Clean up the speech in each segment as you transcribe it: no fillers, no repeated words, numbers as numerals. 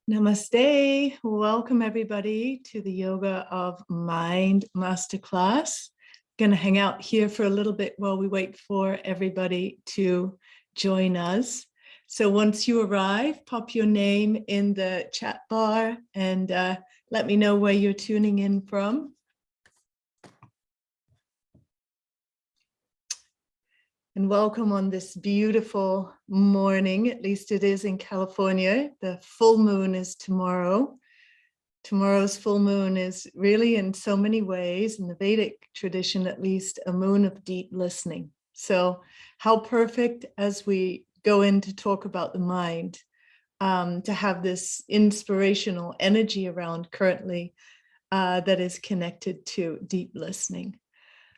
Namaste. Welcome everybody to the Yoga of Mind Masterclass. Going to hang out here for a little bit while we wait for everybody to join us. So once you arrive, pop your name in the chat bar and let me know where you're tuning in from. And welcome on this beautiful morning, at least it is in California. The full moon is tomorrow. Tomorrow's full moon is really in so many ways, in the Vedic tradition at least, a moon of deep listening. So how perfect as we go in to talk about the mind, to have this inspirational energy around currently that is connected to deep listening.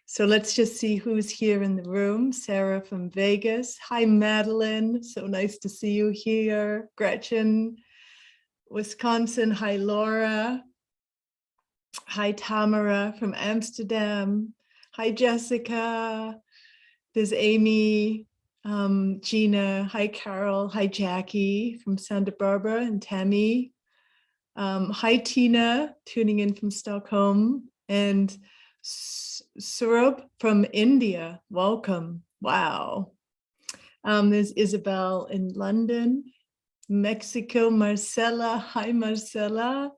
So let's just see who's here in the room. Sarah from Vegas. Hi, Madeline. So nice to see you here. Gretchen, Wisconsin. Hi, Laura. Hi, Tamara from Amsterdam. Hi, Jessica. There's Amy, Gina. Hi, Carol. Hi, Jackie from Santa Barbara and Tammy. Hi, Tina, tuning in from Stockholm. And Saurabh from India, welcome. Wow. There's Isabel in London, Mexico, Marcella. Hi, Marcella.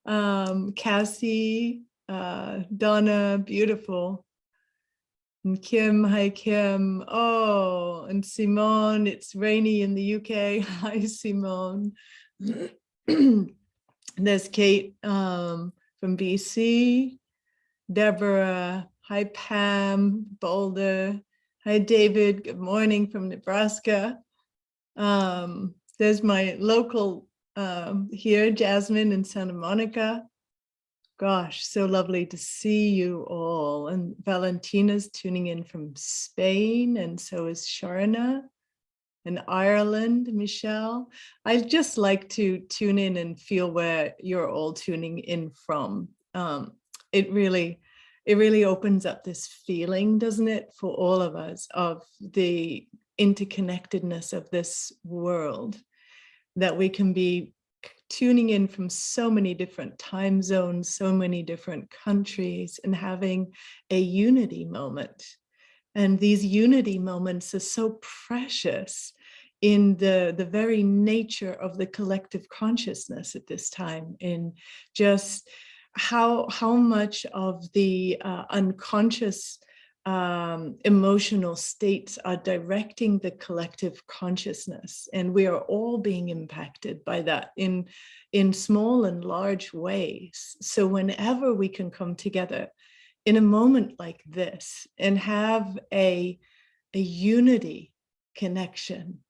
Cassie, Donna, beautiful. And Kim, hi, Kim. Oh, and Simone, it's rainy in the UK. Hi, Simone. There's Kate from BC. Deborah, hi Pam, Boulder, hi David, good morning from Nebraska. There's my local here, Jasmine in Santa Monica. Gosh, so lovely to see you all. And Valentina's tuning in from Spain, and so is Sharna. In Ireland, Michelle. I just like to tune in and feel where you're all tuning in from. It really opens up this feeling, doesn't it, for all of us, of the interconnectedness of this world, that we can be tuning in from so many different time zones, so many different countries, and having a unity moment. And these unity moments are so precious in the very nature of the collective consciousness at this time, in just how much of the unconscious emotional states are directing the collective consciousness, and we are all being impacted by that in small and large ways. So whenever we can come together in a moment like this and have a unity connection,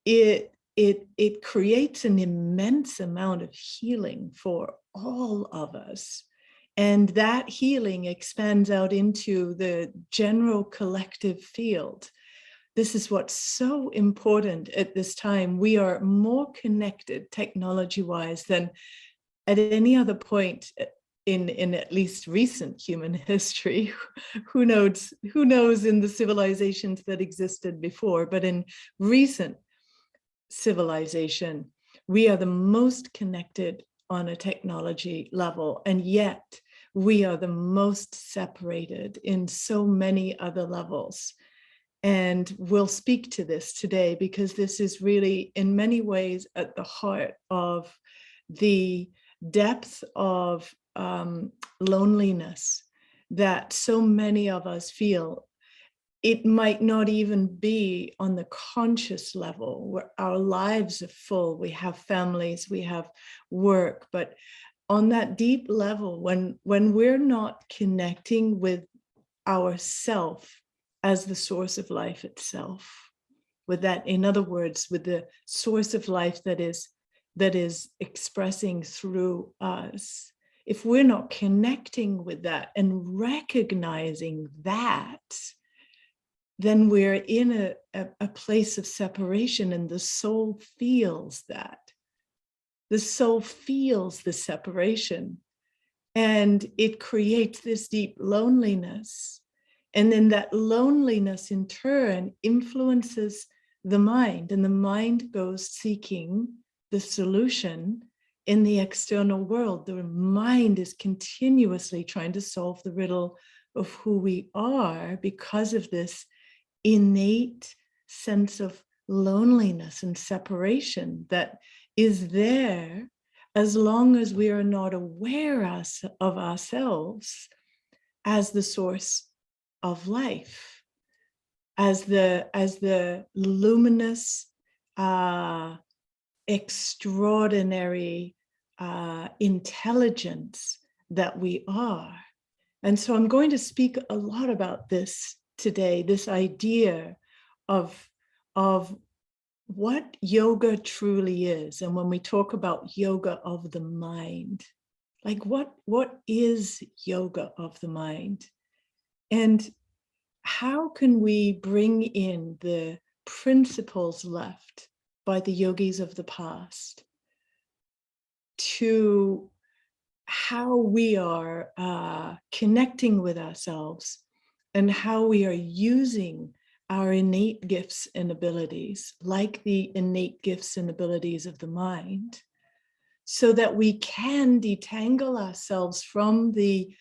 it creates an immense amount of healing for all of us. And that healing expands out into the general collective field. This is what's so important at this time. We are more connected technology-wise than at any other point in at least recent human history. Who knows in the civilizations that existed before, but in recent civilization, we are the most connected on a technology level, and yet we are the most separated in so many other levels. And we'll speak to this today because this is really in many ways at the heart of the depth of loneliness that so many of us feel. It might not even be on the conscious level where our lives are full, we have families, we have work, but on that deep level, when we're not connecting with ourself as the source of life itself, with that, in other words, with the source of life that is expressing through us, if we're not connecting with that and recognizing that, then we're in a place of separation, and the soul feels that. The soul feels the separation, and it creates this deep loneliness. And then that loneliness in turn influences the mind, and the mind goes seeking the solution in the external world. The mind is continuously trying to solve the riddle of who we are because of this innate sense of loneliness and separation that is there as long as we are not aware of ourselves as the source of life, as the luminous, extraordinary intelligence that we are. And so I'm going to speak a lot about this today, this idea of what yoga truly is. And when we talk about yoga of the mind, like what is yoga of the mind? And how can we bring in the principles left by the yogis of the past to how we are connecting with ourselves and how we are using our innate gifts and abilities, like the innate gifts and abilities of the mind, so that we can detangle ourselves from the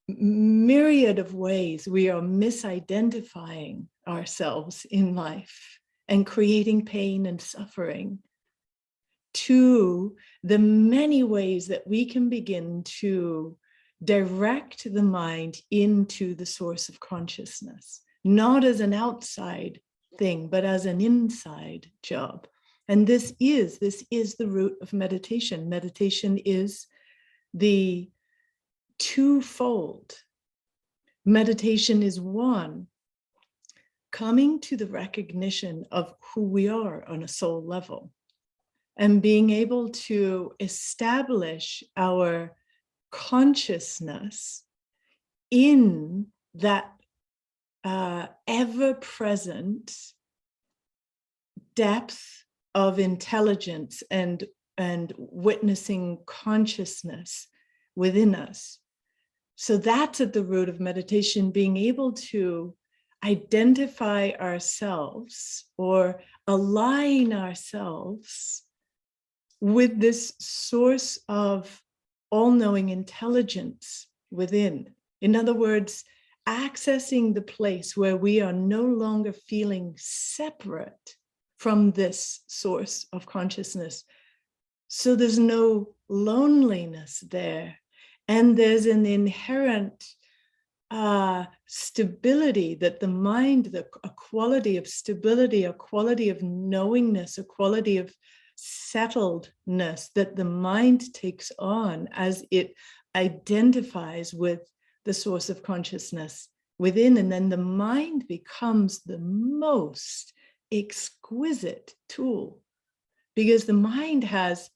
myriad of ways we are misidentifying ourselves in life and creating pain and suffering, to the many ways that we can begin to direct the mind into the source of consciousness, not as an outside thing, but as an inside job. And this is the root of meditation. Meditation is the twofold. Meditation is one, coming to the recognition of who we are on a soul level and being able to establish our consciousness in that ever-present depth of intelligence and witnessing consciousness within us. So that's at the root of meditation, being able to identify ourselves or align ourselves with this source of all-knowing intelligence within. In other words, accessing the place where we are no longer feeling separate from this source of consciousness. So there's no loneliness there. And there's an inherent stability that the mind, a quality of stability, a quality of knowingness, a quality of settledness that the mind takes on as it identifies with the source of consciousness within. And then the mind becomes the most exquisite tool, because the mind has,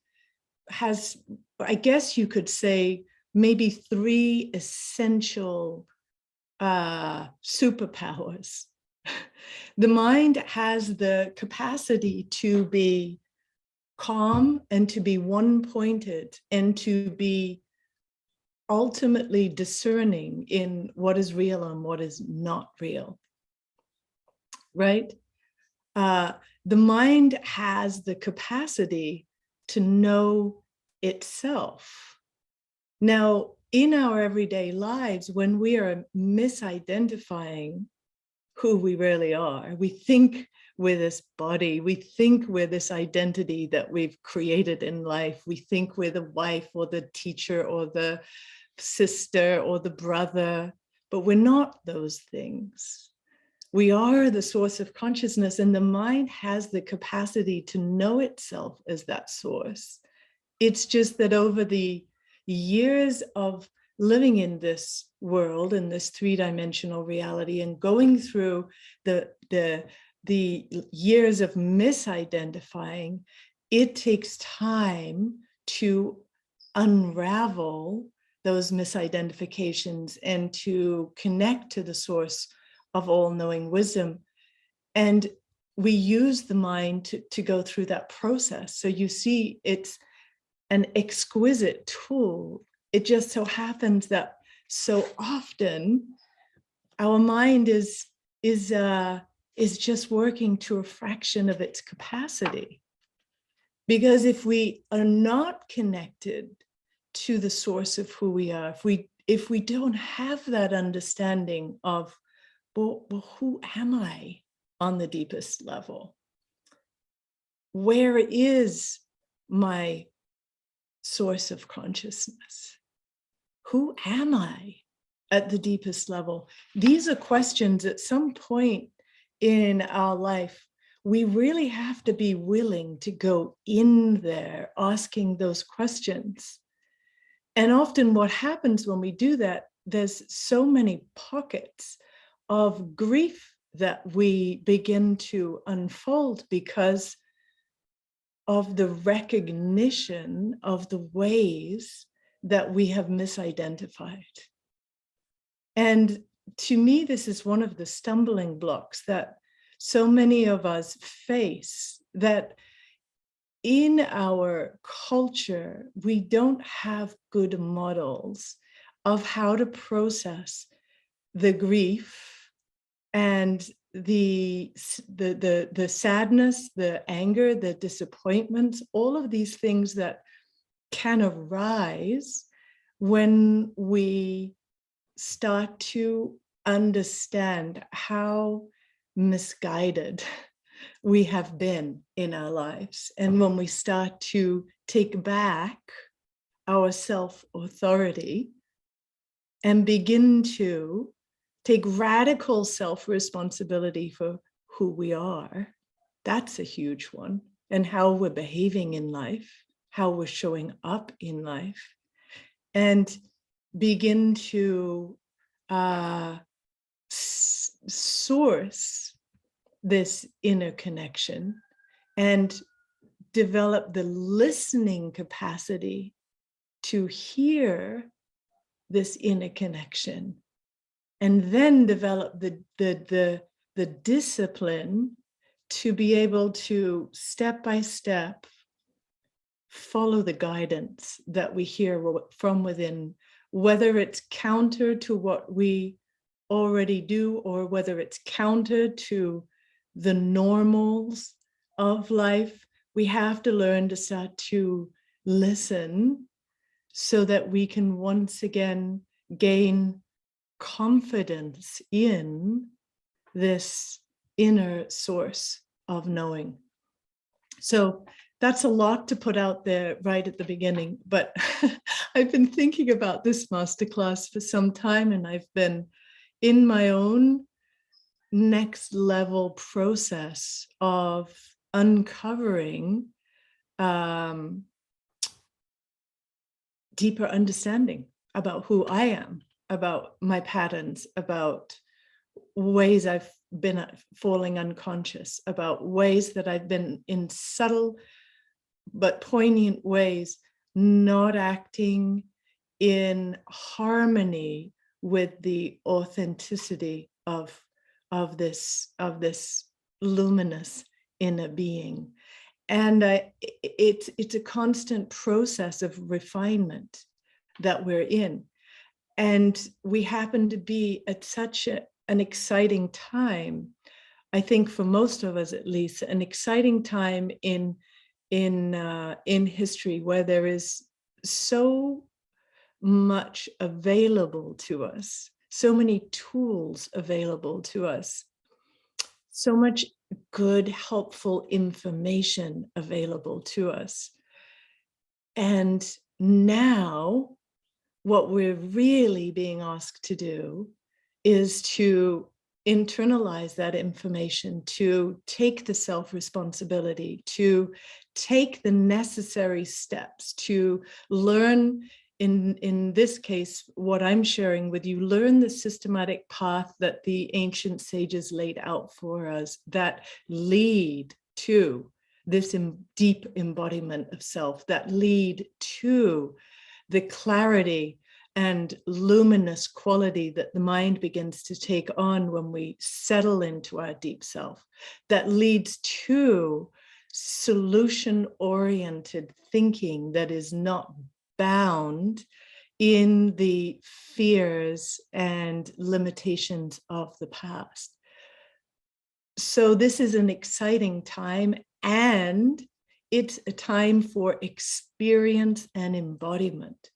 I guess you could say, maybe three essential superpowers. The mind has the capacity to be calm and to be one-pointed and to be ultimately discerning in what is real and what is not real, right? The mind has the capacity to know itself. Now, in our everyday lives, when we are misidentifying who we really are, we think we're this body, we think we're this identity that we've created in life, we think we're the wife or the teacher or the sister or the brother, but we're not those things. We are the source of consciousness, and the mind has the capacity to know itself as that source. It's just that over the years of living in this world, in this three-dimensional reality, and going through the years of misidentifying, it takes time to unravel those misidentifications and to connect to the source of all-knowing wisdom. And we use the mind to go through that process. So you see, it's an exquisite tool. It just so happens that so often our mind is just working to a fraction of its capacity, Because if we are not connected to the source of who we are, if we don't have that understanding of, well, who am I on the deepest level? Where is my source of consciousness? Who am I at the deepest level? These are questions at some point in our life we really have to be willing to go in there asking those questions. And often what happens when we do that, there's so many pockets of grief that we begin to unfold because of the recognition of the ways that we have misidentified. And to me, this is one of the stumbling blocks that so many of us face, that in our culture, we don't have good models of how to process the grief and the sadness, the anger, the disappointments, all of these things that can arise when we start to understand how misguided we have been in our lives. And when we start to take back our self-authority and begin to take radical self-responsibility for who we are, that's a huge one. And how we're behaving in life, how we're showing up in life, and begin to source this inner connection and develop the listening capacity to hear this inner connection, and then develop the discipline to be able to step by step follow the guidance that we hear from within, whether it's counter to what we already do or whether it's counter to the normals of life. We have to learn to start to listen so that we can once again gain confidence in this inner source of knowing. So that's a lot to put out there right at the beginning, but I've been thinking about this masterclass for some time, and I've been in my own next level process of uncovering deeper understanding about who I am, about my patterns, about ways I've been falling unconscious, about ways that I've been in subtle but poignant ways, not acting in harmony with the authenticity of this luminous inner being. And it's a constant process of refinement that we're in. And we happen to be at such an exciting time, I think for most of us at least, an exciting time in history where there is so much available to us, so many tools available to us, so much good, helpful information available to us. And now what we're really being asked to do is to internalize that information, to take the self-responsibility, to take the necessary steps, to learn, in this case, what I'm sharing with you, learn the systematic path that the ancient sages laid out for us that lead to this deep embodiment of self, that lead to the clarity and luminous quality that the mind begins to take on when we settle into our deep self, that leads to solution-oriented thinking that is not bound in the fears and limitations of the past. So this is an exciting time, and it's a time for experience and embodiment.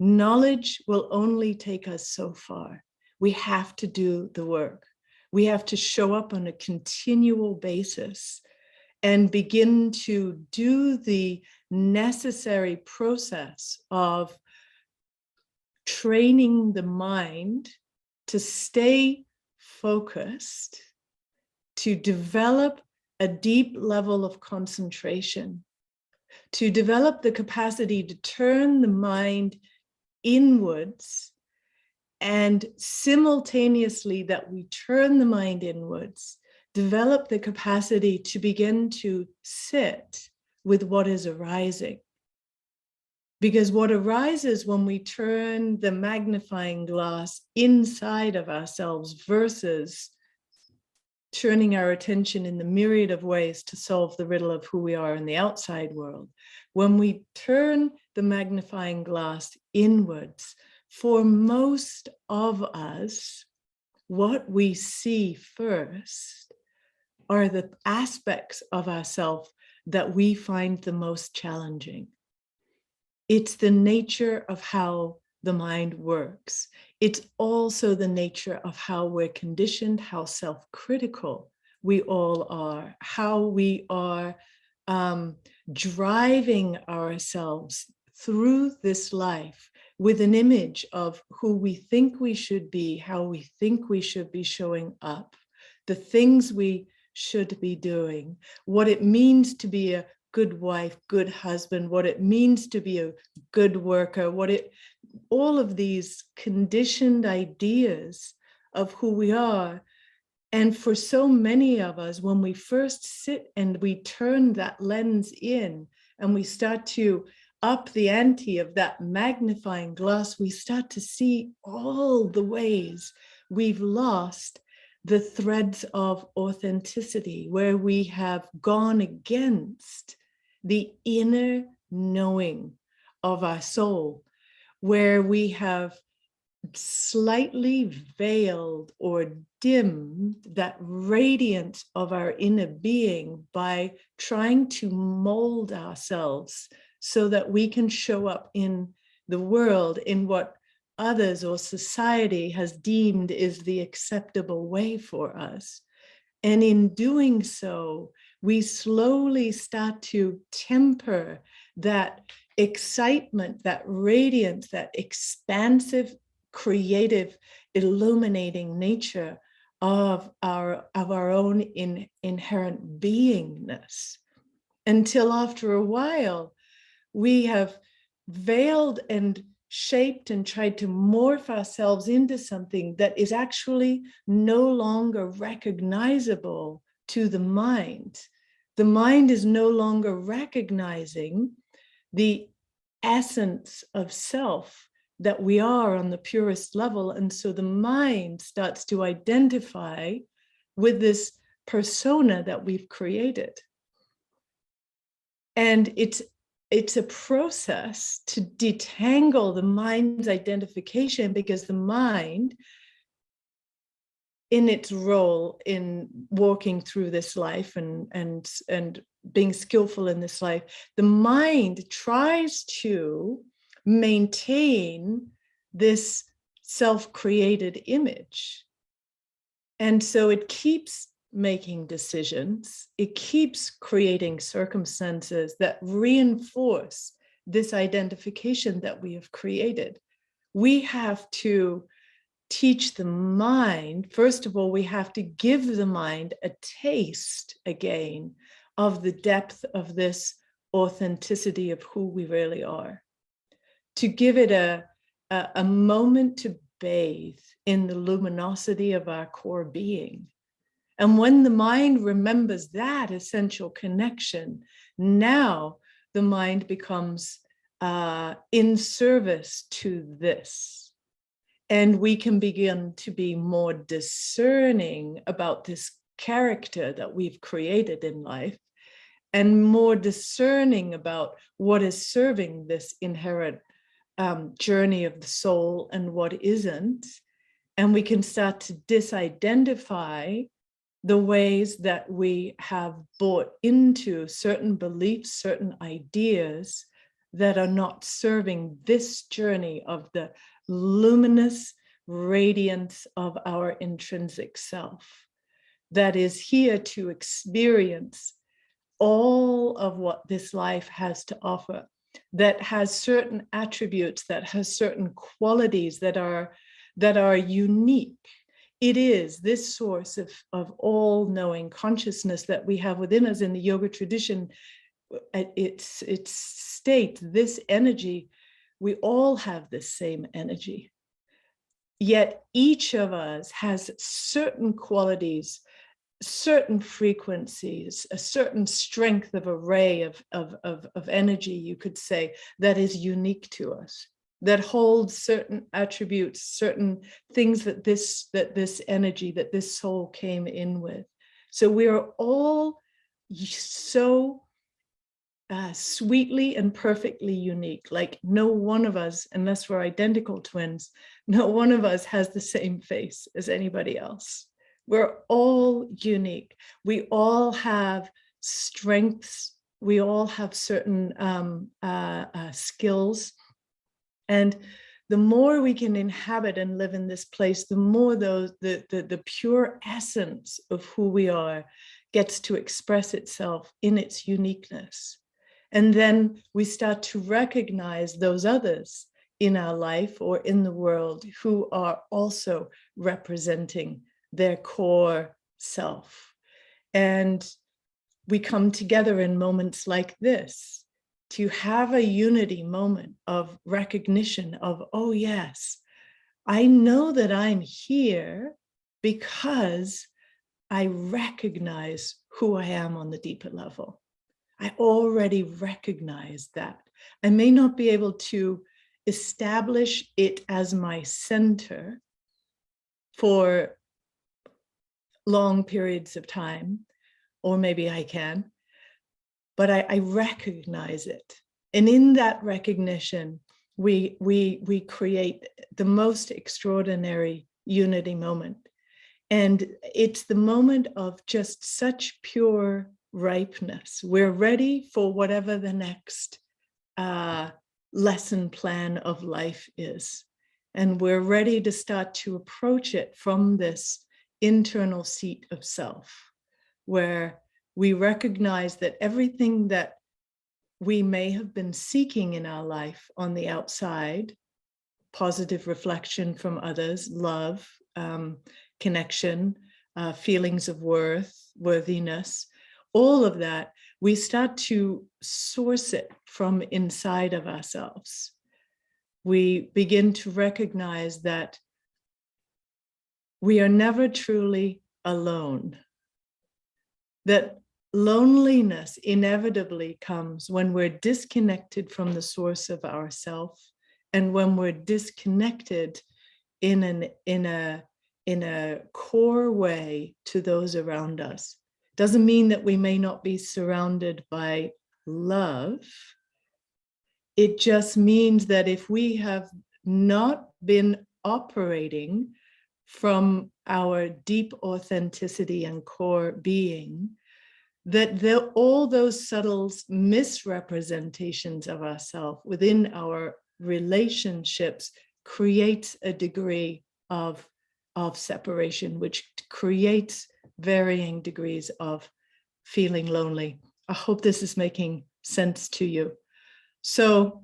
Knowledge will only take us so far. We have to do the work. We have to show up on a continual basis and begin to do the necessary process of training the mind to stay focused, to develop a deep level of concentration, to develop the capacity to turn the mind inwards, and simultaneously that we turn the mind inwards, develop the capacity to begin to sit with what is arising. Because what arises when we turn the magnifying glass inside of ourselves versus turning our attention in the myriad of ways to solve the riddle of who we are in the outside world, when we turn the magnifying glass inwards, for most of us, what we see first are the aspects of ourselves that we find the most challenging. It's the nature of how the mind works. It's also the nature of how we're conditioned, how self-critical we all are, how we are driving ourselves through this life with an image of who we think we should be, how we think we should be showing up, the things we should be doing, what it means to be a good wife, good husband, what it means to be a good worker, all of these conditioned ideas of who we are. And for so many of us, when we first sit and we turn that lens in and we start to up the ante of that magnifying glass, we start to see all the ways we've lost the threads of authenticity, where we have gone against the inner knowing of our soul, where we have slightly veiled or dimmed that radiance of our inner being by trying to mold ourselves so that we can show up in the world in what others or society has deemed is the acceptable way for us. And in doing so, we slowly start to temper that excitement, that radiance, that expansive, creative, illuminating nature of our own inherent beingness, until after a while we have veiled and shaped and tried to morph ourselves into something that is actually no longer recognizable to the mind. The mind is no longer recognizing the essence of self that we are on the purest level. And so the mind starts to identify with this persona that we've created. And it's a process to detangle the mind's identification, because the mind, in its role in walking through this life and being skillful in this life, the mind tries to maintain this self-created image. And so it keeps making decisions, it keeps creating circumstances that reinforce this identification that we have created. We have to teach the mind, first of all, we have to give the mind a taste again of the depth of this authenticity of who we really are, to give it a moment to bathe in the luminosity of our core being. And when the mind remembers that essential connection, now the mind becomes in service to this. And we can begin to be more discerning about this character that we've created in life, and more discerning about what is serving this inherent journey of the soul and what isn't. And we can start to disidentify the ways that we have bought into certain beliefs, certain ideas that are not serving this journey of the luminous radiance of our intrinsic self that is here to experience all of what this life has to offer, that has certain attributes, that has certain qualities that are unique. It is this source of all-knowing consciousness that we have within us in the yoga tradition. Its state, this energy, we all have this same energy. Yet each of us has certain qualities, certain frequencies, a certain strength of array of energy, you could say, that is unique to us, that holds certain attributes, certain things that this energy, that this soul came in with. So we are all so sweetly and perfectly unique. Like no one of us, unless we're identical twins, no one of us has the same face as anybody else. We're all unique. We all have strengths. We all have certain skills. And the more we can inhabit and live in this place, the more the pure essence of who we are gets to express itself in its uniqueness. And then we start to recognize those others in our life or in the world who are also representing their core self. And we come together in moments like this to have a unity moment of recognition of, oh yes, I know that I'm here because I recognize who I am on the deeper level. I already recognize that. I may not be able to establish it as my center for long periods of time, or maybe I can, but I recognize it. And in that recognition, we create the most extraordinary unity moment. And it's the moment of just such pure ripeness. We're ready for whatever the next lesson plan of life is. And we're ready to start to approach it from this internal seat of self, where we recognize that everything that we may have been seeking in our life on the outside, positive reflection from others, love, connection, feelings of worthiness, all of that, we start to source it from inside of ourselves. We begin to recognize that we are never truly alone, that loneliness inevitably comes when we're disconnected from the source of ourself, and when we're disconnected in a core way to those around us. Doesn't mean that we may not be surrounded by love. It just means that if we have not been operating from our deep authenticity and core being, that all those subtle misrepresentations of ourselves within our relationships creates a degree of separation, which creates varying degrees of feeling lonely. I hope this is making sense to you. So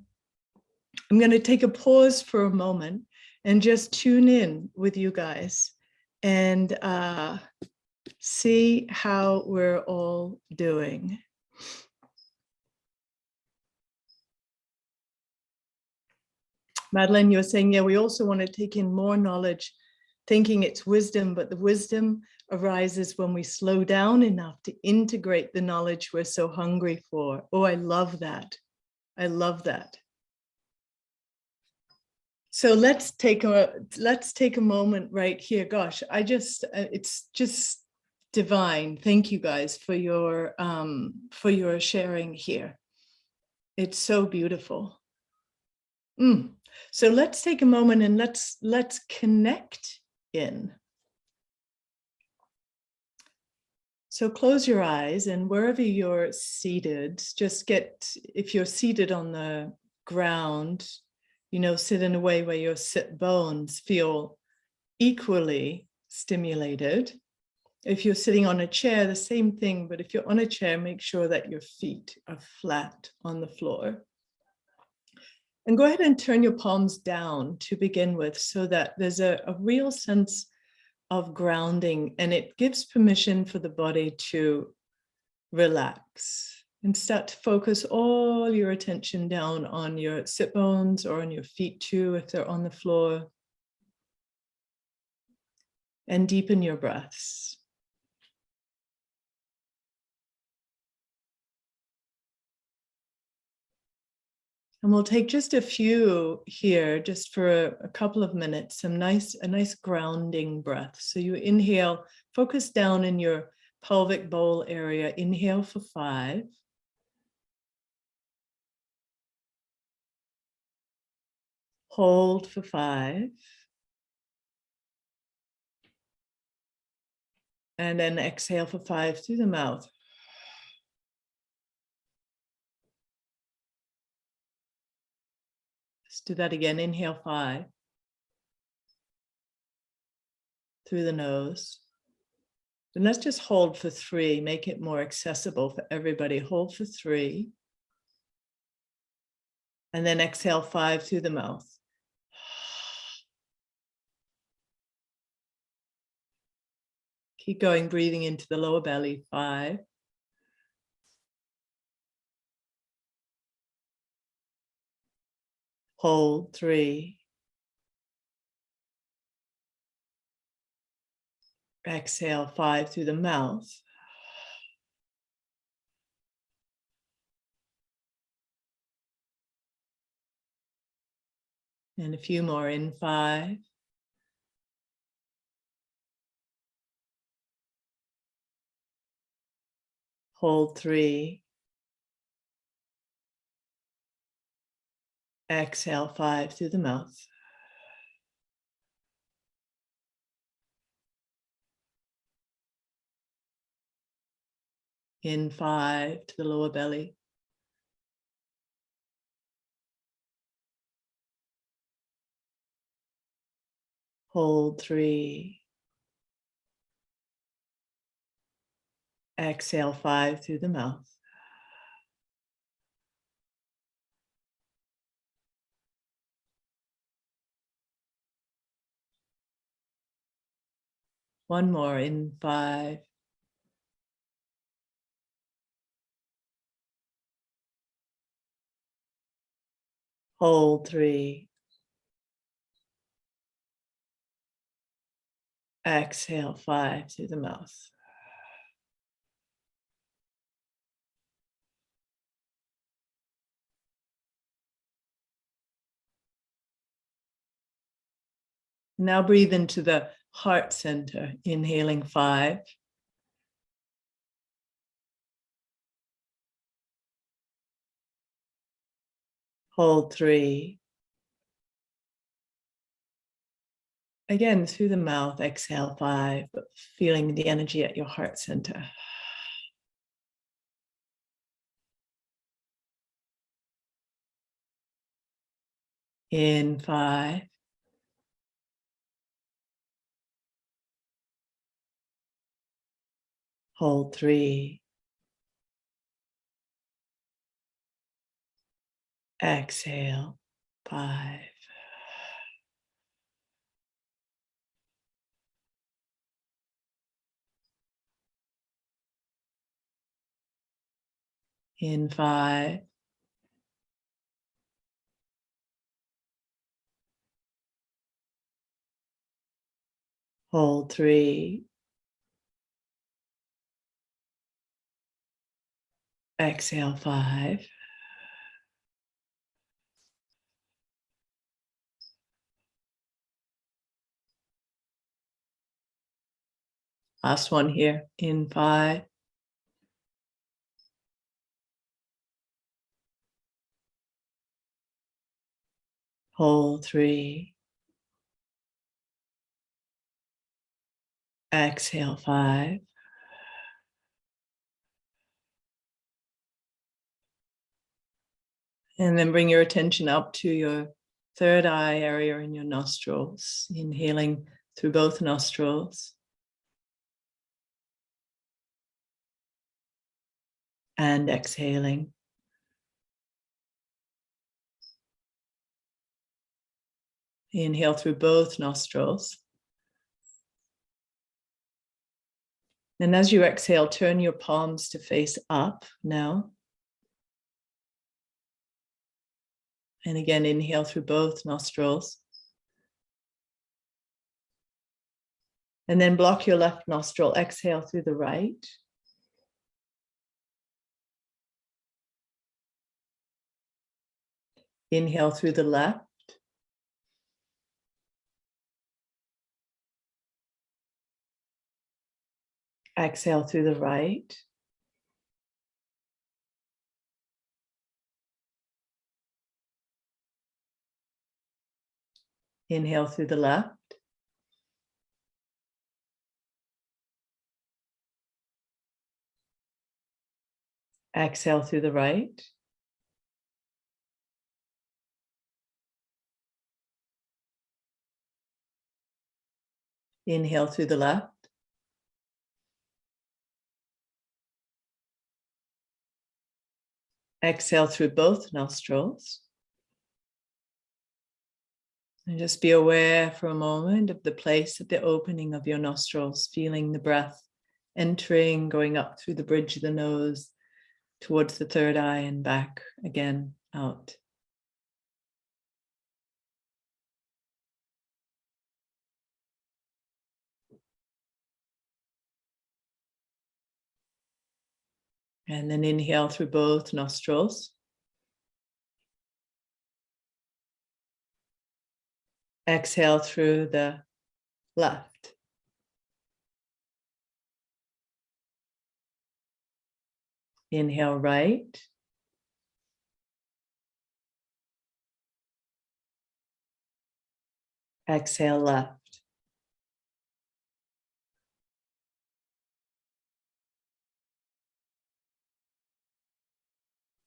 I'm going to take a pause for a moment and just tune in with you guys and see how we're all doing. Madeline, you're saying, yeah, we also want to take in more knowledge, thinking it's wisdom, but the wisdom arises when we slow down enough to integrate the knowledge we're so hungry for. Oh, I love that. I love that. So let's take a moment right here. Gosh, it's just divine. Thank you guys for your sharing here. It's so beautiful. So let's take a moment and let's connect in. So close your eyes, and wherever you're seated, just if you're seated on the ground, sit in a way where your sit bones feel equally stimulated. If you're sitting on a chair, the same thing, but if you're on a chair, make sure that your feet are flat on the floor. And go ahead and turn your palms down to begin with, so that there's a real sense of grounding, and it gives permission for the body to relax and start to focus all your attention down on your sit bones or on your feet too, if they're on the floor, and deepen your breaths. And we'll take just a few here, just for a couple of minutes, a nice grounding breath. So you inhale, focus down in your pelvic bowl area. Inhale for 5. Hold for 5. And then exhale for 5 through the mouth. Let's do that again. Inhale 5 through the nose. And let's just hold for 3, make it more accessible for everybody. Hold for 3. And then exhale 5 through the mouth. Keep going, breathing into the lower belly. 5. Hold 3. Exhale 5 through the mouth. And a few more in 5. Hold 3. Exhale 5 through the mouth. In 5 to the lower belly. Hold 3. Exhale 5 through the mouth. One more in 5. Hold 3. Exhale 5 through the mouth. Now breathe into the heart center, inhaling 5. Hold 3. Again, through the mouth, exhale 5, but feeling the energy at your heart center. In 5. Hold 3. Exhale 5. In 5. Hold 3. Exhale 5. Last one here. In 5. Hold 3. Exhale 5. And then bring your attention up to your third eye area in your nostrils, inhaling through both nostrils. And exhaling. Inhale through both nostrils. And as you exhale, turn your palms to face up now. And again, inhale through both nostrils. And then block your left nostril, exhale through the right. Inhale through the left. Exhale through the right. Inhale through the left. Exhale through the right. Inhale through the left. Exhale through both nostrils. And just be aware for a moment of the place at the opening of your nostrils, feeling the breath entering, going up through the bridge of the nose, towards the third eye and back again out. And then inhale through both nostrils. Exhale through the left. Inhale right. Exhale left.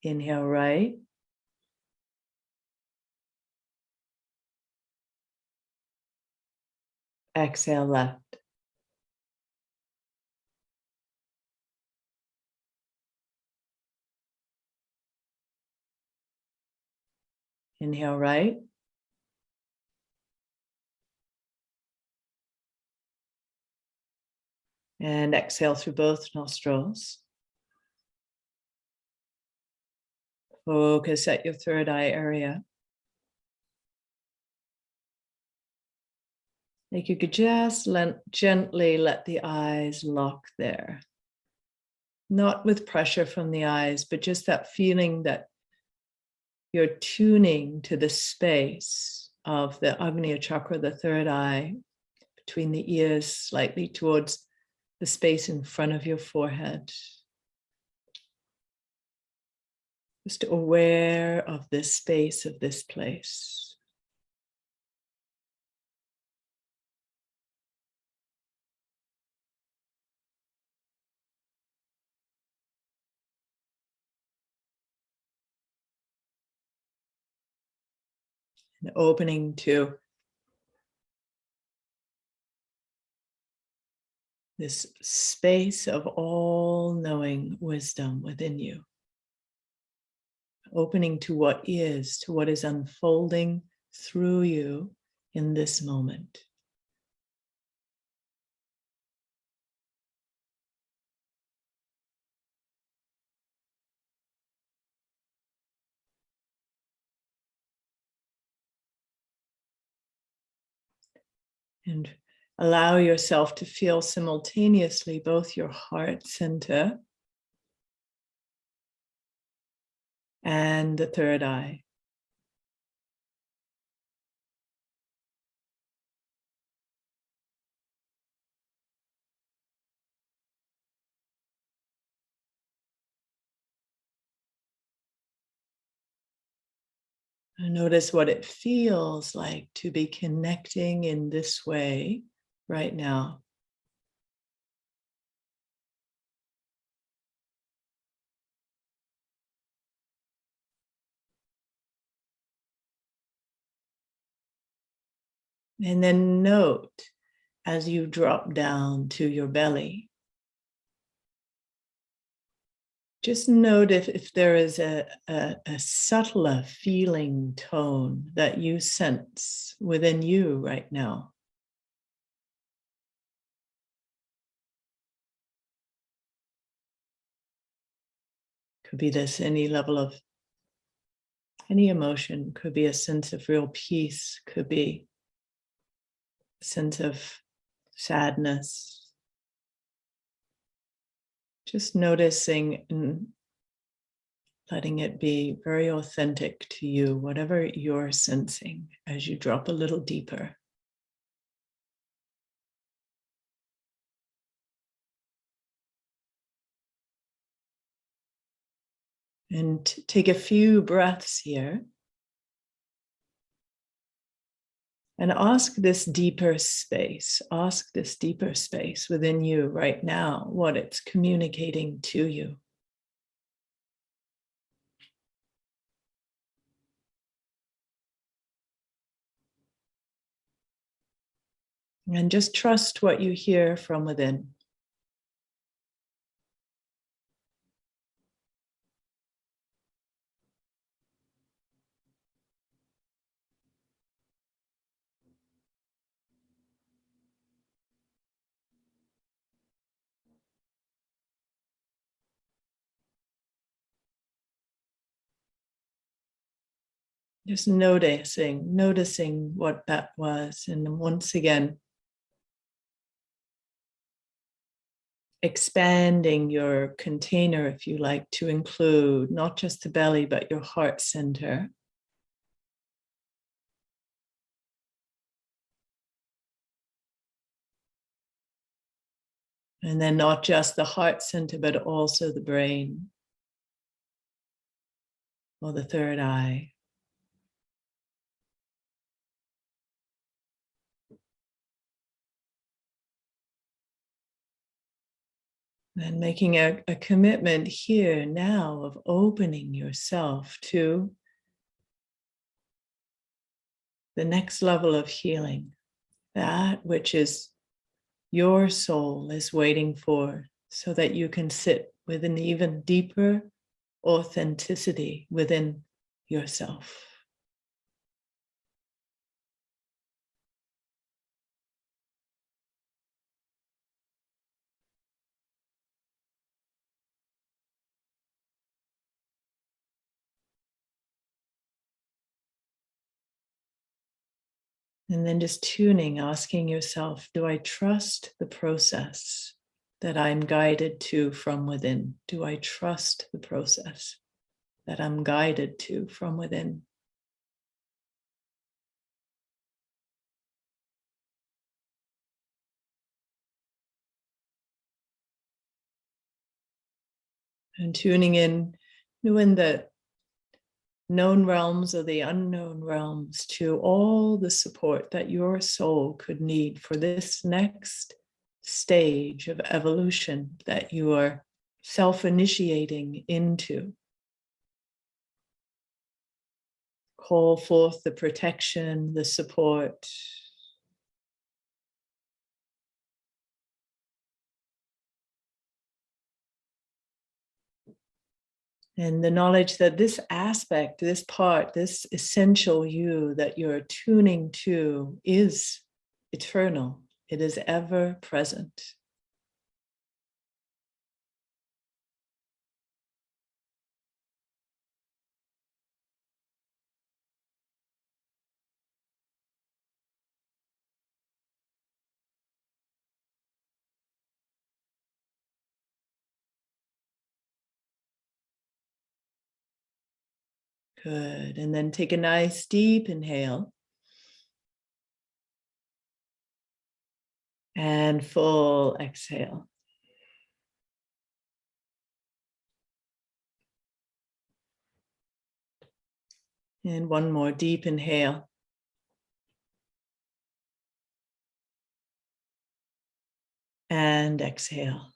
Inhale right. Exhale left. Inhale right. And exhale through both nostrils. Focus at your third eye area. Like you could just gently let the eyes lock there. Not with pressure from the eyes, but just that feeling that you're tuning to the space of the Agnya chakra, the third eye, between the ears, slightly towards the space in front of your forehead. Just aware of this space, of this place. And opening to this space of all-knowing wisdom within you. Opening to what is unfolding through you in this moment. And allow yourself to feel simultaneously both your heart center and the third eye. And notice what it feels like to be connecting in this way right now. And then note as you drop down to your belly, just note if there is a subtler feeling tone that you sense within you right now. Could be this any level of any emotion, could be a sense of real peace, could be a sense of sadness. Just noticing and letting it be very authentic to you, whatever you're sensing as you drop a little deeper. And take a few breaths here. And ask this deeper space within you right now, what it's communicating to you. And just trust what you hear from within. Just noticing what that was. And once again, expanding your container, if you like, to include not just the belly, but your heart center. And then not just the heart center, but also the brain or the third eye. And making a commitment here now of opening yourself to the next level of healing, that which is your soul is waiting for, so that you can sit with an even deeper authenticity within yourself. And then just tuning, asking yourself, do I trust the process that I'm guided to from within? Do I trust the process that I'm guided to from within? And tuning in, knowing the known realms or the unknown realms, to all the support that your soul could need for this next stage of evolution that you are self-initiating into. Call forth the protection, the support. And the knowledge that this aspect, this part, this essential you that you're tuning to is eternal. It is ever present. Good. And then take a nice deep inhale. And full exhale. And one more deep inhale. And exhale.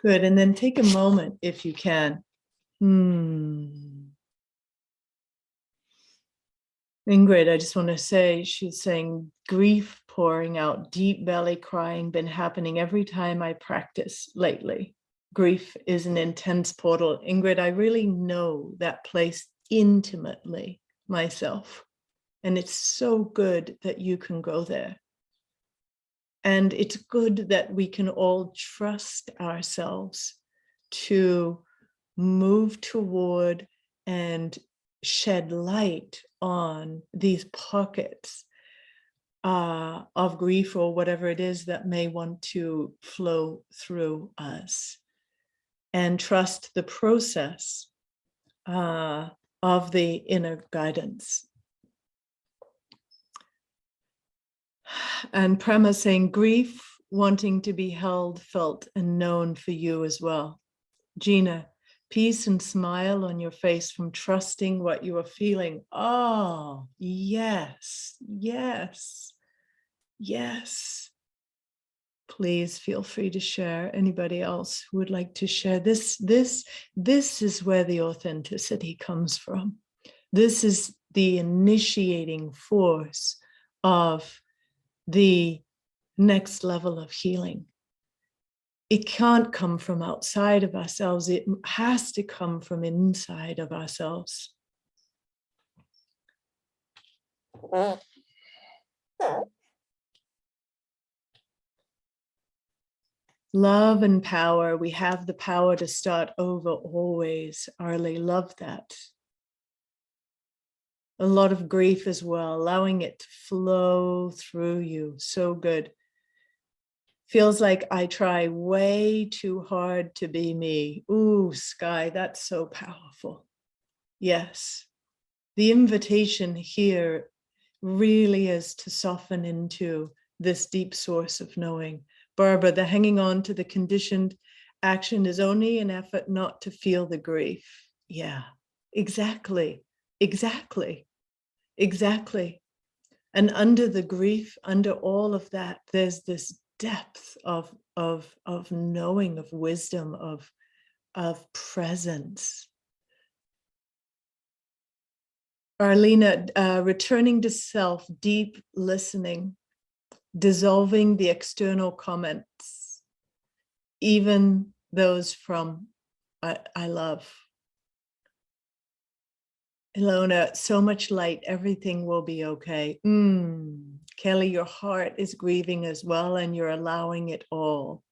Good. And then take a moment if you can. Ingrid, I just want to say, she's saying grief pouring out, deep belly crying, been happening every time I practice lately. Grief is an intense portal. Ingrid, I really know that place intimately myself. And it's so good that you can go there. And it's good that we can all trust ourselves to move toward and shed light on these pockets of grief or whatever it is that may want to flow through us, and trust the process of the inner guidance. And Prema saying grief wanting to be held, felt, and known for you as well. Gina, peace and smile on your face from trusting what you are feeling. Oh, yes, yes, yes. Please feel free to share. Anybody else who would like to share this? This is where the authenticity comes from. This is the initiating force of the next level of healing. It can't come from outside of ourselves. It has to come from inside of ourselves. Love and power. We have the power to start over always. Arlie, love that. A lot of grief as well, allowing it to flow through you. So good. Feels like I try way too hard to be me. Ooh, Sky, that's so powerful. Yes. The invitation here really is to soften into this deep source of knowing. Barbara, the hanging on to the conditioned action is only an effort not to feel the grief. Yeah, exactly, exactly, exactly. And under the grief, under all of that, there's this depth of knowing, of wisdom, of presence. Arlena, returning to self, deep listening, dissolving the external comments, even those from I love. Ilona, so much light, everything will be okay. Kelly, your heart is grieving as well, and you're allowing it all.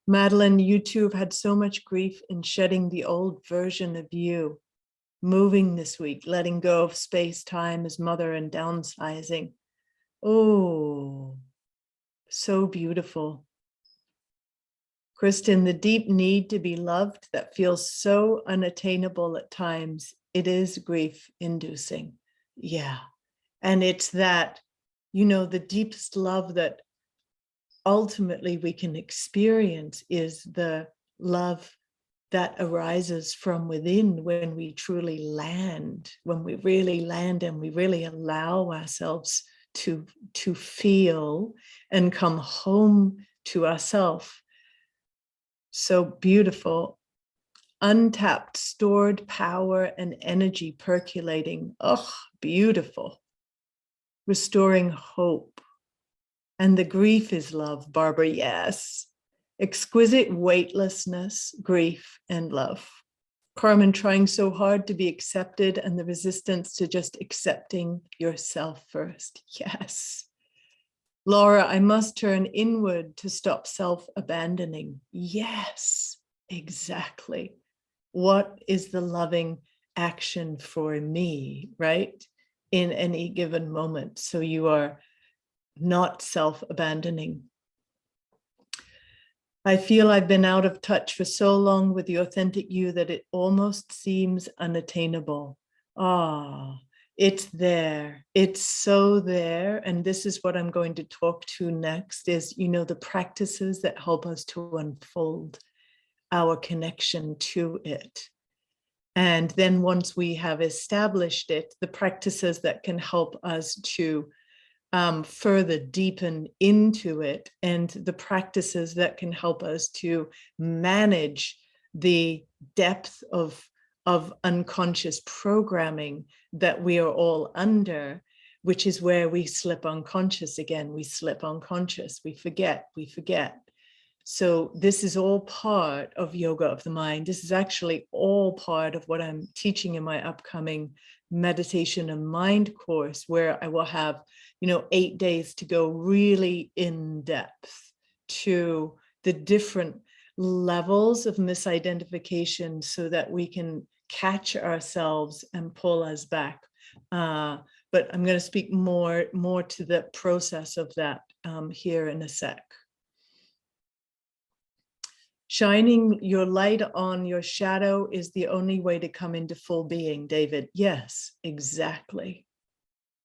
Madeline, you too have had so much grief in shedding the old version of you. Moving this week, letting go of space, time as mother, and downsizing. Oh, so beautiful. Kristen, the deep need to be loved that feels so unattainable at times, it is grief inducing. Yeah. And it's that, the deepest love that ultimately we can experience is the love that arises from within when we truly land, when we really land and we really allow ourselves to feel and come home to ourselves. So beautiful. Untapped, stored power and energy percolating. Oh, beautiful. Restoring hope. And the grief is love, Barbara, yes. Exquisite weightlessness, grief, and love. Carmen, trying so hard to be accepted and the resistance to just accepting yourself first. Yes. Laura, I must turn inward to stop self-abandoning. Yes, exactly. What is the loving action for me, right? In any given moment. So you are not self-abandoning. I feel I've been out of touch for so long with the authentic you that it almost seems unattainable. It's there. It's so there. And this is what I'm going to talk to next is, the practices that help us to unfold our connection to it. And then once we have established it, the practices that can help us to further deepen into it, and the practices that can help us to manage the depth of unconscious programming that we are all under, which is where we slip unconscious again. We slip unconscious, we forget. So this is all part of yoga of the mind. This is actually all part of what I'm teaching in my upcoming meditation and mind course, where I will have 8 days to go really in depth to the different levels of misidentification so that we can catch ourselves and pull us back. But I'm going to speak more to the process of that here in a sec. Shining your light on your shadow is the only way to come into full being, David. Yes, exactly.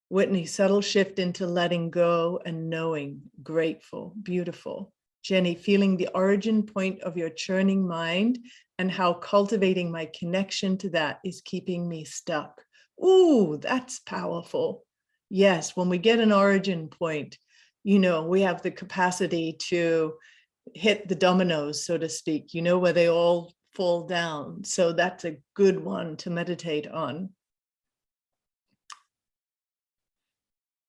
Whitney, subtle shift into letting go and knowing, grateful, beautiful. Jenny, feeling the origin point of your churning mind and how cultivating my connection to that is keeping me stuck. Ooh, that's powerful. Yes, when we get an origin point, we have the capacity to hit the dominoes, so to speak, where they all fall down. So that's a good one to meditate on.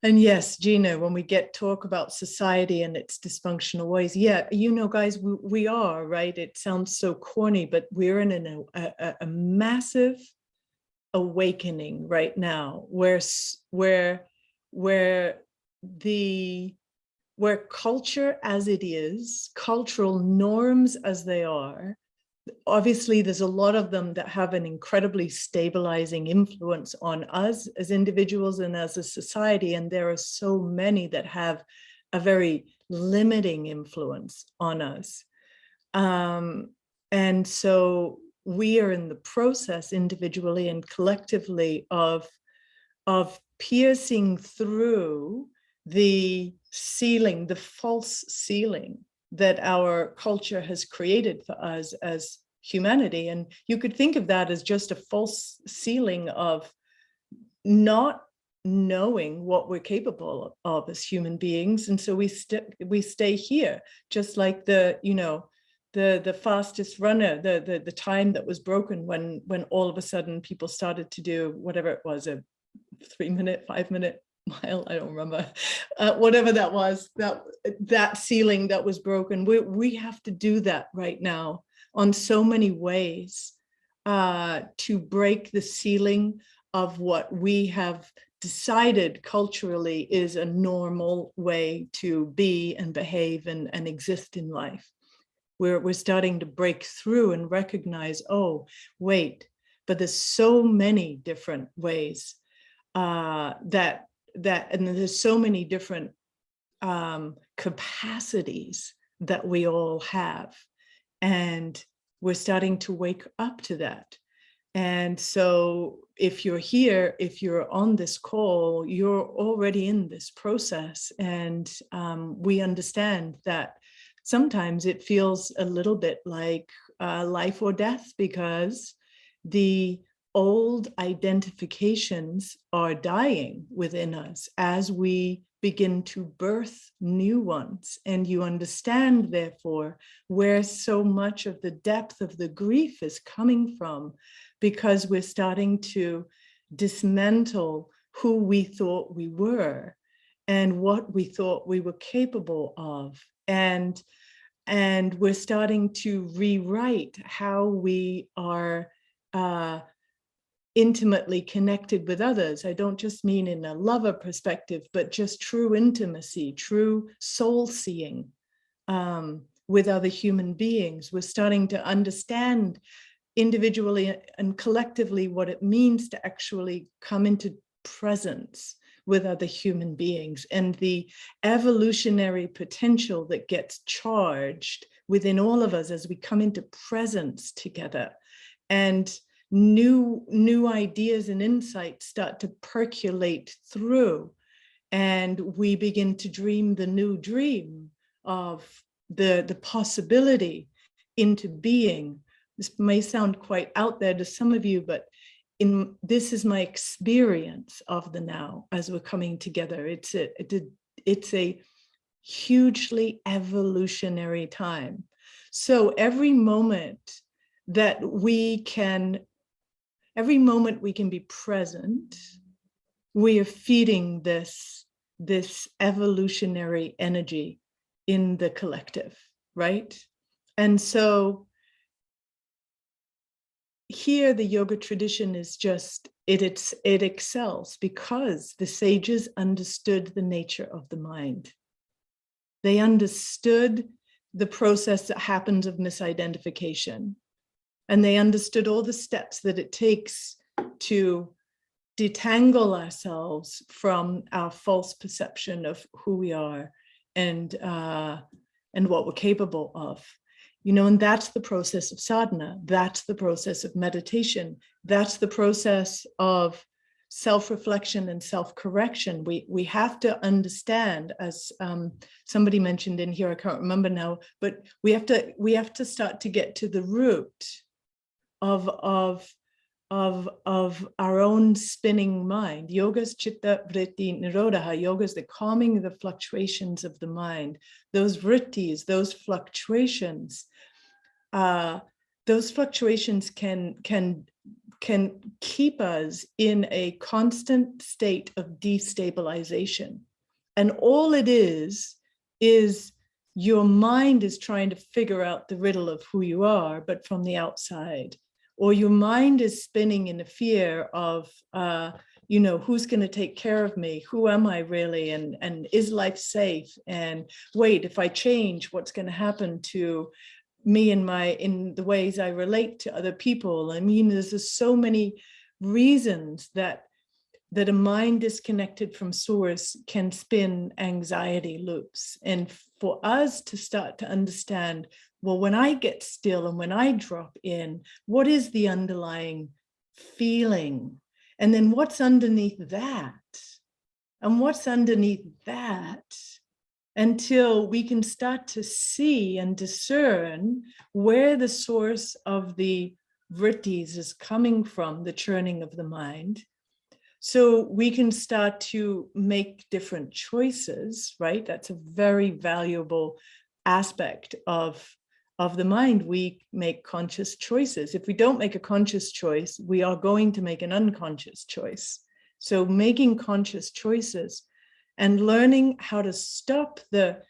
And yes, Gina, when we talk about society and its dysfunctional ways, yeah, guys, we are, right? It sounds so corny, but we're in a massive awakening right now, where culture as it is, cultural norms as they are, obviously there's a lot of them that have an incredibly stabilizing influence on us as individuals and as a society, and there are so many that have a very limiting influence on us. And so we are in the process individually and collectively of piercing through the ceiling, the false ceiling that our culture has created for us as humanity. And you could think of that as just a false ceiling of not knowing what we're capable of as human beings. And so we stay here, just like the fastest runner, the time that was broken when all of a sudden people started to do whatever it was, a 3-minute, 5-minute mile, I don't remember, whatever that was, that ceiling that was broken. We have to do that right now on so many ways to break the ceiling of what we have decided culturally is a normal way to be and behave and exist in life. We're starting to break through and recognize, oh, wait, but there's so many different ways and there's so many different capacities that we all have, and we're starting to wake up to that. And so if you're here, if you're on this call, you're already in this process, and we understand that sometimes it feels a little bit like life or death, because the old identifications are dying within us as we begin to birth new ones. And you understand, therefore, where so much of the depth of the grief is coming from, because we're starting to dismantle who we thought we were and what we thought we were capable of. And we're starting to rewrite how we are intimately connected with others. I don't just mean in a lover perspective, but just true intimacy, true soul seeing with other human beings. We're starting to understand individually and collectively what it means to actually come into presence with other human beings, and the evolutionary potential that gets charged within all of us as we come into presence together, and new ideas and insights start to percolate through, and we begin to dream the new dream of the possibility into being. This may sound quite out there to some of you, but this is my experience of the now as we're coming together. It's a hugely evolutionary time. So every moment we can be present, we are feeding this evolutionary energy in the collective, right? And so here the yoga tradition is just, it excels because the sages understood the nature of the mind. They understood the process that happens of misidentification. And they understood all the steps that it takes to detangle ourselves from our false perception of who we are and what we're capable of. And that's the process of sadhana. That's the process of meditation. That's the process of self-reflection and self-correction. We have to understand, as somebody mentioned in here, I can't remember now, but we have to start to get to the root of our own spinning mind. Yoga's chitta vritti nirodha. Yoga is the calming of the fluctuations of the mind. Those vrittis, those fluctuations can keep us in a constant state of destabilization. And all it is your mind is trying to figure out the riddle of who you are, but from the outside. Or your mind is spinning in the fear of, who's going to take care of me? Who am I really? And is life safe? And wait, if I change, what's going to happen to me in the ways I relate to other people? I mean, there's just so many reasons that a mind disconnected from source can spin anxiety loops. And for us to start to understand, well, when I get still and when I drop in, what is the underlying feeling? And then what's underneath that? And what's underneath that? Until we can start to see and discern where the source of the vrittis is coming from, the churning of the mind. So we can start to make different choices, right? That's a very valuable aspect of the mind. We make conscious choices. If we don't make a conscious choice, we are going to make an unconscious choice. So making conscious choices and learning how to stop the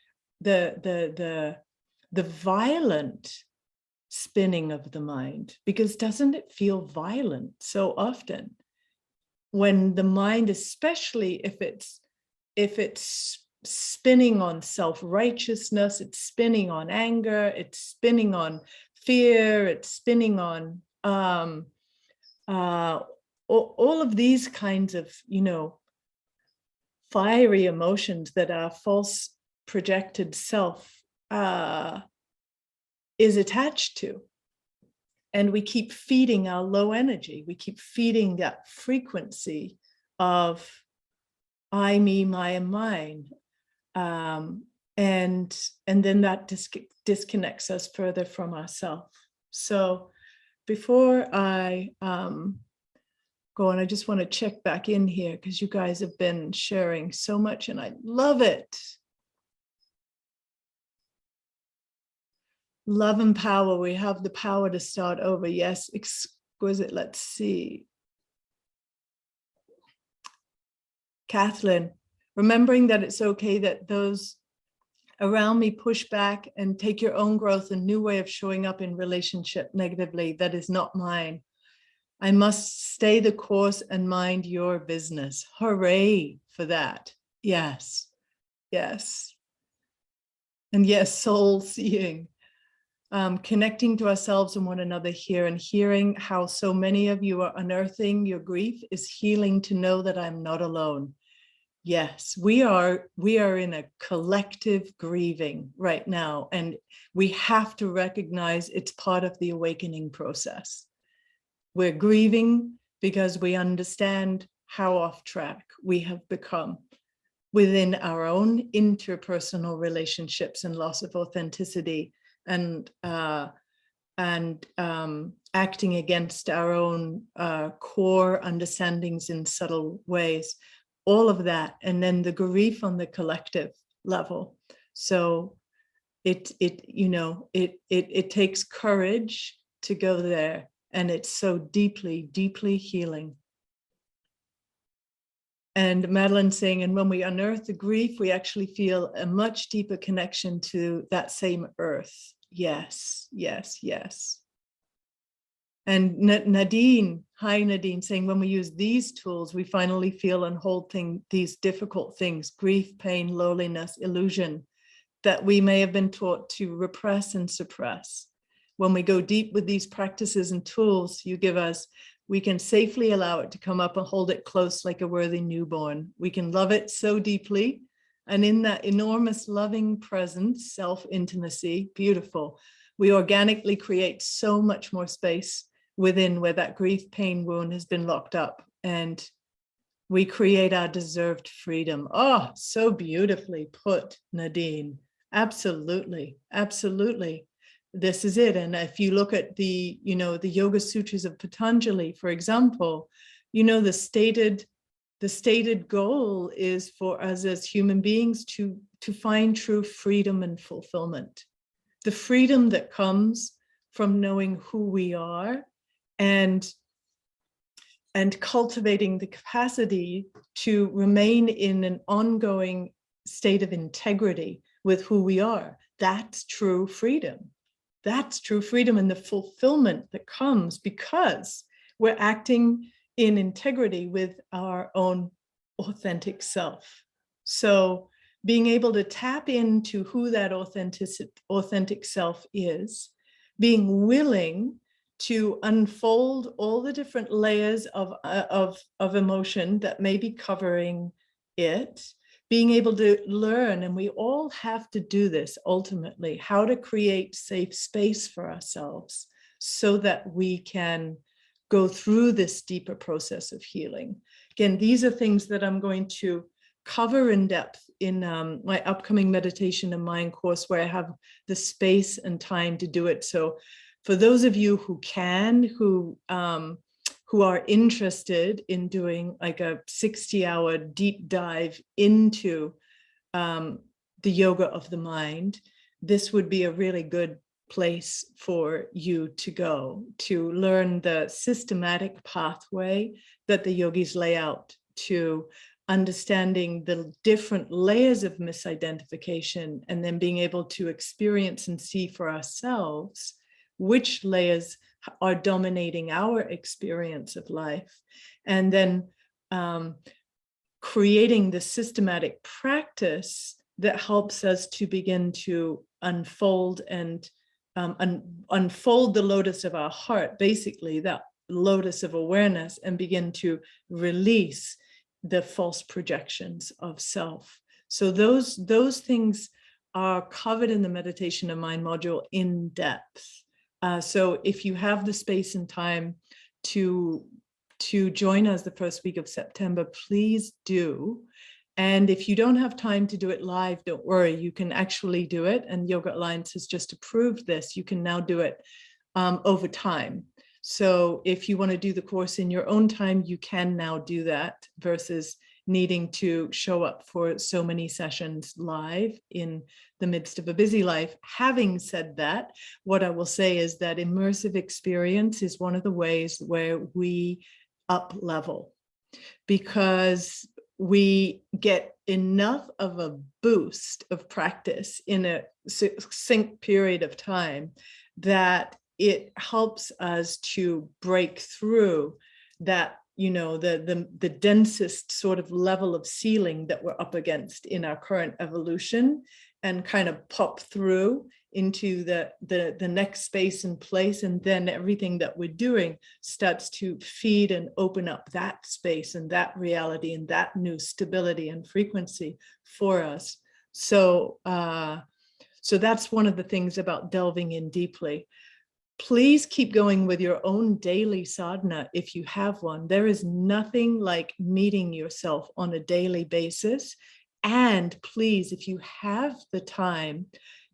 violent spinning of the mind, because doesn't it feel violent so often when the mind, especially if it's spinning on self-righteousness, it's spinning on anger, it's spinning on fear, it's spinning on all of these kinds of fiery emotions that our false projected self is attached to. And we keep feeding our low energy. We keep feeding that frequency of I, me, my, and mine. And then that disconnects us further from ourselves. So before I go on, I just want to check back in here because you guys have been sharing so much and I love it. Love and power. We have the power to start over. Yes, exquisite. Let's see. Kathleen, remembering that it's okay that those around me push back and take your own growth and new way of showing up in relationship negatively. That is not mine. I must stay the course and mind your business. Hooray for that. Yes, yes. And yes, soul seeing. Connecting to ourselves and one another here and hearing how so many of you are unearthing your grief is healing to know that I'm not alone. Yes, we are in a collective grieving right now, and we have to recognize it's part of the awakening process. We're grieving because we understand how off track we have become within our own interpersonal relationships and loss of authenticity and and acting against our own core understandings in subtle ways, all of that, and then the grief on the collective level. So it takes courage to go there, and it's so deeply, deeply healing. And Madeline saying, and when we unearth the grief, we actually feel a much deeper connection to that same earth. Yes, yes, yes. And Nadine, hi Nadine, saying, when we use these tools, we finally feel and hold these difficult things, grief, pain, loneliness, illusion, that we may have been taught to repress and suppress. When we go deep with these practices and tools you give us, we can safely allow it to come up and hold it close like a worthy newborn. We can love it so deeply. And in that enormous loving presence, self-intimacy, beautiful, we organically create so much more space within where that grief, pain wound has been locked up. And we create our deserved freedom. Oh, so beautifully put, Nadine. Absolutely, absolutely. This is it. And if you look at the Yoga Sutras of Patanjali, for example, the stated goal is for us as human beings to find true freedom and fulfillment. The freedom that comes from knowing who we are and cultivating the capacity to remain in an ongoing state of integrity with who we are. That's true freedom. That's true freedom, and the fulfillment that comes because we're acting in integrity with our own authentic self. So being able to tap into who that authentic self is, being willing to unfold all the different layers of emotion that may be covering it, being able to learn, and we all have to do this ultimately, how to create safe space for ourselves so that we can go through this deeper process of healing. Again, these are things that I'm going to cover in depth in my upcoming meditation and mind course, where I have the space and time to do it. So for those of you who are interested in doing like a 60-hour deep dive into the yoga of the mind, this would be a really good place for you to go to learn the systematic pathway that the yogis lay out to understanding the different layers of misidentification, and then being able to experience and see for ourselves which layers are dominating our experience of life, and then creating the systematic practice that helps us to begin to unfold and unfold the lotus of our heart, basically that lotus of awareness, and begin to release the false projections of self. So those things are covered in the meditation and mind module in depth. So if you have the space and time to join us the first week of September, please do. And if you don't have time to do it live, don't worry, you can actually do it. And Yoga Alliance has just approved this. You can now do it over time. So if you want to do the course in your own time, you can now do that versus needing to show up for so many sessions live in the midst of a busy life. Having said that, what I will say is that immersive experience is one of the ways where we up level, because we get enough of a boost of practice in a succinct period of time that it helps us to break through that, the densest sort of level of ceiling that we're up against in our current evolution, and kind of pop through into the next space and place. And then everything that we're doing starts to feed and open up that space and that reality and that new stability and frequency for us. So that's one of the things about delving in deeply. Please keep going with your own daily sadhana if you have one. There is nothing like meeting yourself on a daily basis. And please, if you have the time,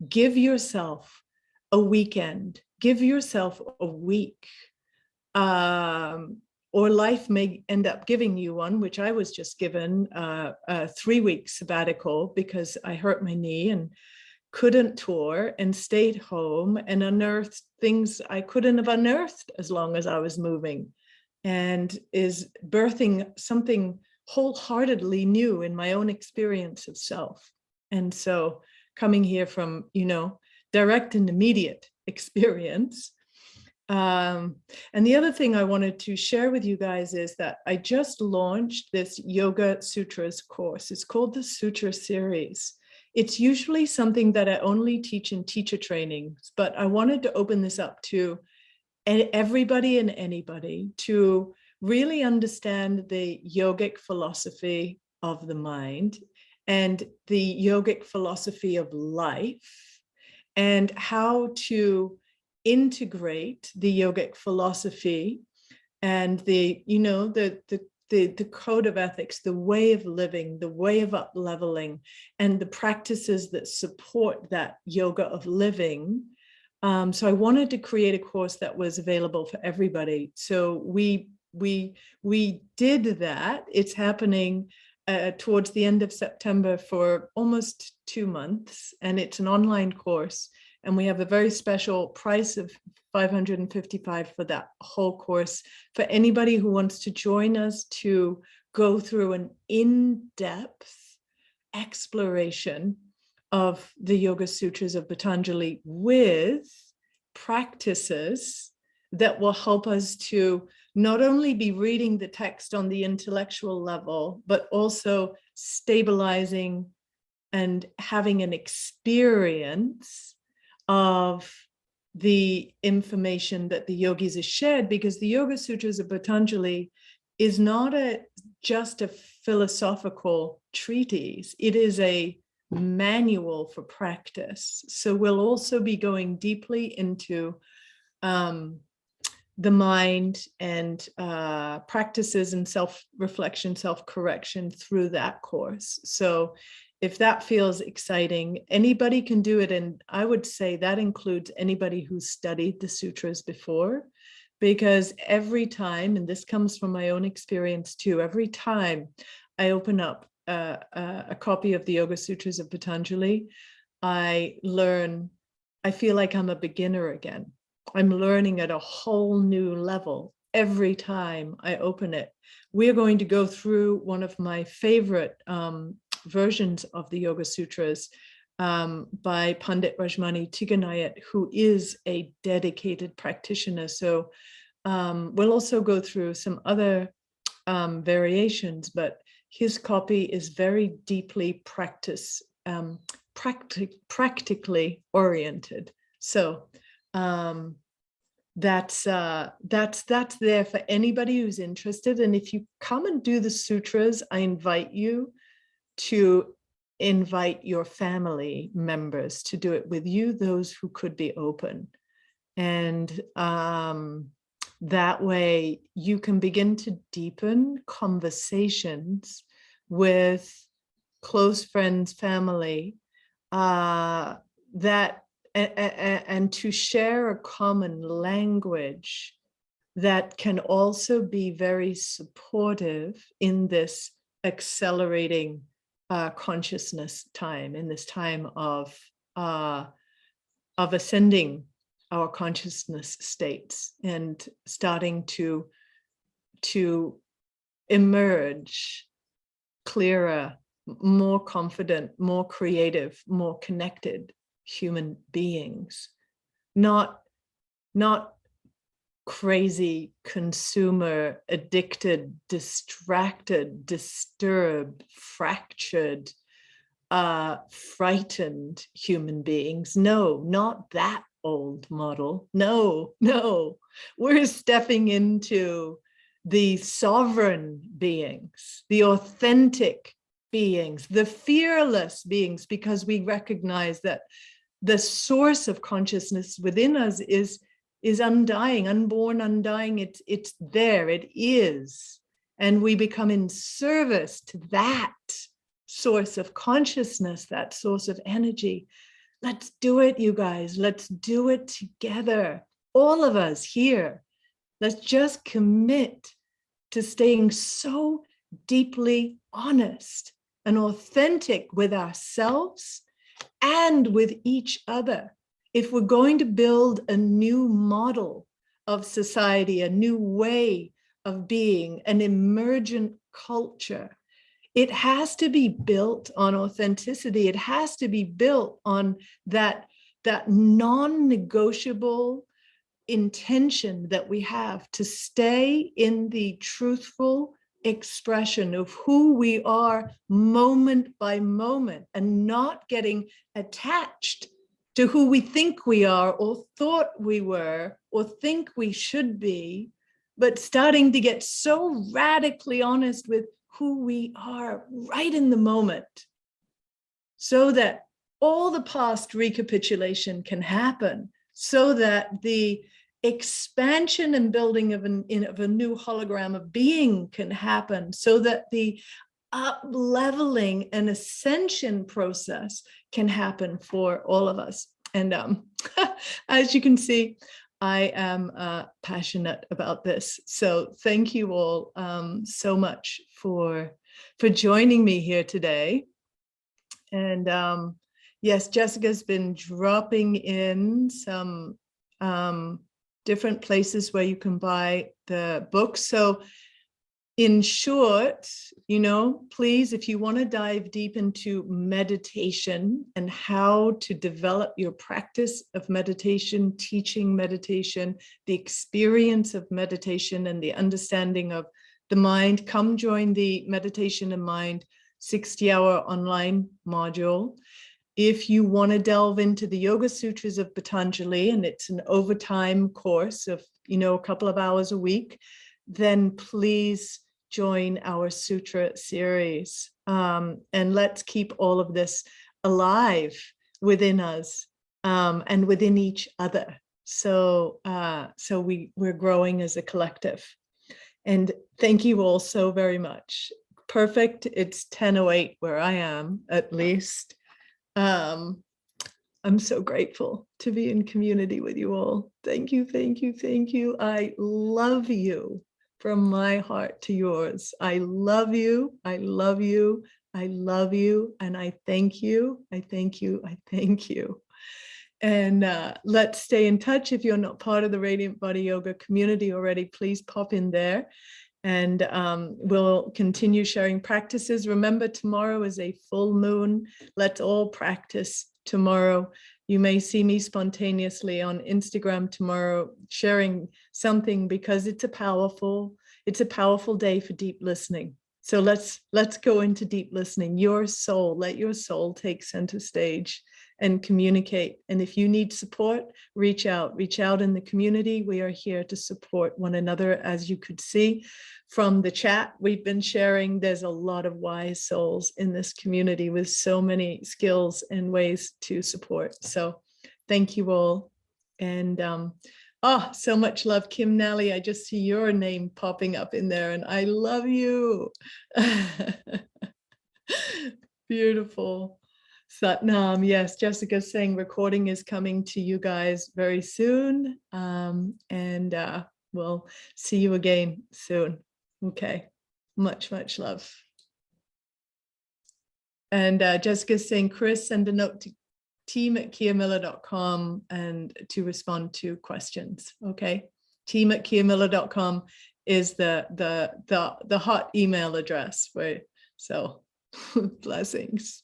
give yourself a weekend give yourself a week, or life may end up giving you one, which I was just given a 3-week sabbatical because I hurt my knee and couldn't tour and stayed home and unearthed things I couldn't have unearthed as long as I was moving, and is birthing something wholeheartedly new in my own experience of self. And so coming here from, direct and immediate experience. And the other thing I wanted to share with you guys is that I just launched this Yoga Sutras course. It's called the Sutra series. It's usually something that I only teach in teacher trainings, but I wanted to open this up to everybody and anybody to really understand the yogic philosophy of the mind and the yogic philosophy of life, and how to integrate the yogic philosophy and the code of ethics, the way of living, the way of up leveling, and the practices that support that yoga of living. So I wanted to create a course that was available for everybody. So we did that. It's happening towards the end of September for almost 2 months, and it's an online course. And we have a very special price of $555 for that whole course for anybody who wants to join us to go through an in-depth exploration of the Yoga Sutras of Patanjali with practices that will help us to not only be reading the text on the intellectual level, but also stabilizing and having an experience of the information that the yogis have shared, because the Yoga Sutras of Patanjali is not just a philosophical treatise. It is a manual for practice. So we'll also be going deeply into the mind and practices and self-reflection, self-correction through that course. So if that feels exciting, anybody can do it. And I would say that includes anybody who's studied the sutras before, because every time, and this comes from my own experience too, every time I open up a copy of the Yoga Sutras of Patanjali, I feel like I'm a beginner again. I'm learning at a whole new level every time I open it. We're going to go through one of my favorite versions of the Yoga Sutras by Pandit Rajmani Tiganayat, who is a dedicated practitioner. So we'll also go through some other variations, but his copy is very deeply practically oriented. So that's there for anybody who's interested. And if you come and do the sutras, I invite you to invite your family members to do it with you, those who could be open. And that way you can begin to deepen conversations with close friends, family, and to share a common language that can also be very supportive in this accelerating consciousness time, in this time of ascending our consciousness states and starting to emerge clearer, more confident, more creative, more connected human beings, not crazy, consumer, addicted, distracted, disturbed, fractured, frightened human beings. No, not that old model. No, we're stepping into the sovereign beings, the authentic beings, the fearless beings, because we recognize that the source of consciousness within us is undying, unborn, undying. It's there, it is. And we become in service to that source of consciousness, that source of energy. Let's do it, you guys. Let's do it together. all of us here, let's just commit to staying so deeply honest and authentic with ourselves and with each other. If we're going to build a new model of society, a new way of being, an emergent culture, it has to be built on authenticity. It has to be built on that non-negotiable intention that we have to stay in the truthful expression of who we are moment by moment, and not getting attached to who we think we are or thought we were or think we should be, but starting to get so radically honest with who we are right in the moment, so that all the past recapitulation can happen, so that the expansion and building of a new hologram of being can happen, so that the up-leveling and ascension process can happen for all of us. And as you can see, I am passionate about this. So thank you all so much for joining me here today. And yes, Jessica's been dropping in some different places where you can buy the books. So in short, you know, please, if you want to dive deep into meditation and how to develop your practice of meditation, teaching meditation, the experience of meditation and the understanding of the mind, come join the Meditation and Mind 60-hour online module. If you want to delve into the Yoga Sutras of Patanjali, and it's an overtime course of, you know, a couple of hours a week, then please join our Sutra series. And let's keep all of this alive within us and within each other. So, we're growing as a collective. And thank you all so very much. Perfect. It's 10:08 where I am, at least. I'm so grateful to be in community with you all. Thank you, thank you, thank you. I love you from my heart to yours. I love you, I love you, I love you, and I thank you, I thank you, I thank you. And let's stay in touch. If you're not part of the Radiant Body Yoga community already, please pop in there. And we'll continue sharing practices. Remember, tomorrow is a full moon. Let's all practice tomorrow. You may see me spontaneously on Instagram tomorrow sharing something, because it's a powerful day for deep listening. So let's go into deep listening. Your soul, let your soul take center stage and communicate. And if you need support, reach out in the community. We are here to support one another. As you could see from the chat we've been sharing, there's a lot of wise souls in this community with so many skills and ways to support. So thank you all. And so much love, Kim Nally. I just see your name popping up in there, and I love you. Beautiful. Satnam, yes, Jessica's saying recording is coming to you guys very soon. And we'll see you again soon. Okay, much, much love. And Jessica's saying, Chris, send a note to team@kiamiller.com and to respond to questions. Okay, team@kiamiller.com is the hot email address. So blessings.